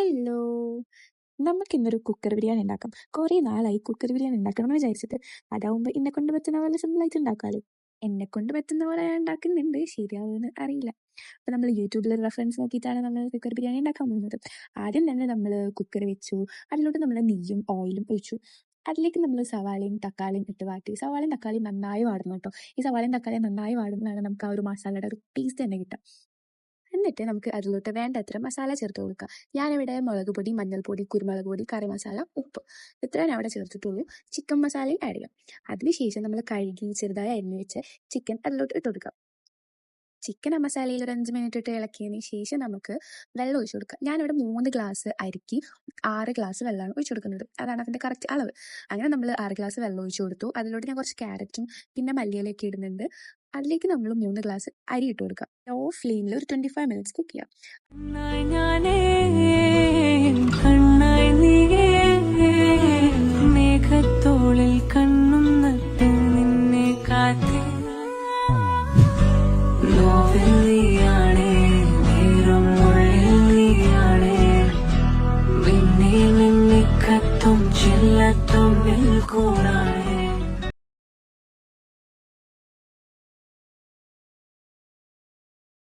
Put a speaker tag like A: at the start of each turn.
A: Hello, നമുക്കിന്നൊരു cooker biryani ഉണ്ടാക്കാം. കുറേ നാളായി കുക്കർ ബിരിയാണി ഉണ്ടാക്കണം എന്ന് വിചാരിച്ചിട്ട്. അതാവുമ്പോൾ എന്നെ കൊണ്ട് പറ്റുന്ന പോലെ സിമ്പിളായിട്ട് ഉണ്ടാക്കാമല്ലോ. എന്നെ കൊണ്ട് പറ്റുന്ന പോലെ ഞാൻ ഉണ്ടാക്കുന്നുണ്ട്, ശരിയാവുമെന്ന് അറിയില്ല. അപ്പോൾ നമ്മൾ യൂട്യൂബിൽ റെഫറൻസ് നോക്കിയിട്ടാണ് നമ്മൾ കുക്കർ ബിരിയാണി ഉണ്ടാക്കാൻ പോകുന്നത്. ആദ്യം തന്നെ നമ്മൾ കുക്കർ വെച്ചു, അതിലോട്ട് നമ്മൾ നെയ്യും ഓയിലും ഒഴിച്ചു. അതിലേക്ക് നമ്മൾ സവാളയും തക്കാളിയും ഇട്ട് വാട്ടി. സവാളയും തക്കാളിയും നന്നായി വാടണം കേട്ടോ. ഈ സവാളയും തക്കാളിയും നന്നായി വാടുമ്പോഴാണ് നമുക്ക് ആ ഒരു മസാലയുടെ ഒരു ടേസ്റ്റ് തന്നെ കിട്ടുക. എന്നിട്ട് നമുക്ക് അതിലോട്ട് വേണ്ടത്ര മസാല ചേർത്ത് കൊടുക്കുക. ഞാനിവിടെ മുളക് പൊടി, മഞ്ഞൾപ്പൊടി, കുരുമുളക് പൊടി, കറി മസാല, ഉപ്പ് ഇത്രയും അവിടെ ചേർത്തിട്ടുള്ളൂ. ചിക്കൻ മസാലയും ആഡ് ചെയ്യാം. അതിനുശേഷം നമ്മൾ കഴുകി ചെറുതായി അരിഞ്ഞു വെച്ച് ചിക്കൻ അതിലോട്ട് ഇട്ട് കൊടുക്കാം. ചിക്കൻ ആ മസാലയിൽ ഒരു 5 മിനിറ്റ് ഇട്ട് ഇളക്കിയതിന് ശേഷം നമുക്ക് വെള്ളം ഒഴിച്ചു കൊടുക്കാം. ഞാനിവിടെ 3 ഗ്ലാസ് അരിക്ക് 6 ഗ്ലാസ് വെള്ളമാണ് ഒഴിച്ചു കൊടുക്കുന്നത്. അതാണ് അതിൻ്റെ കറക്റ്റ് അളവ്. അങ്ങനെ നമ്മൾ 6 ഗ്ലാസ് വെള്ളം ഒഴിച്ചു കൊടുത്തു. അതിലോട്ട് ഞാൻ കുറച്ച് ക്യാരറ്റും പിന്നെ മല്ലിയിലൊക്കെ ഇടുന്നുണ്ട്. അതിലേക്ക് നമ്മൾ 3 ഗ്ലാസ് അരി ഇട്ട് കൊടുക്കാം. ലോ ഫ്ലെയിമിൽ ഒരു 25 മിനിറ്റ്സ് കുക്ക് ചെയ്യാം.
B: മേഘത്തോളിൽ കണ്ണും നട്ടു നിന്നെ കാത്തി നോവിൽ നീയാണേ, നേരം ഉള്ളിൽ നീയാണേ, മിന്നി മിന്നി കത്തും ചില്ലത്തുമ്പിൽ കൂടാണേ.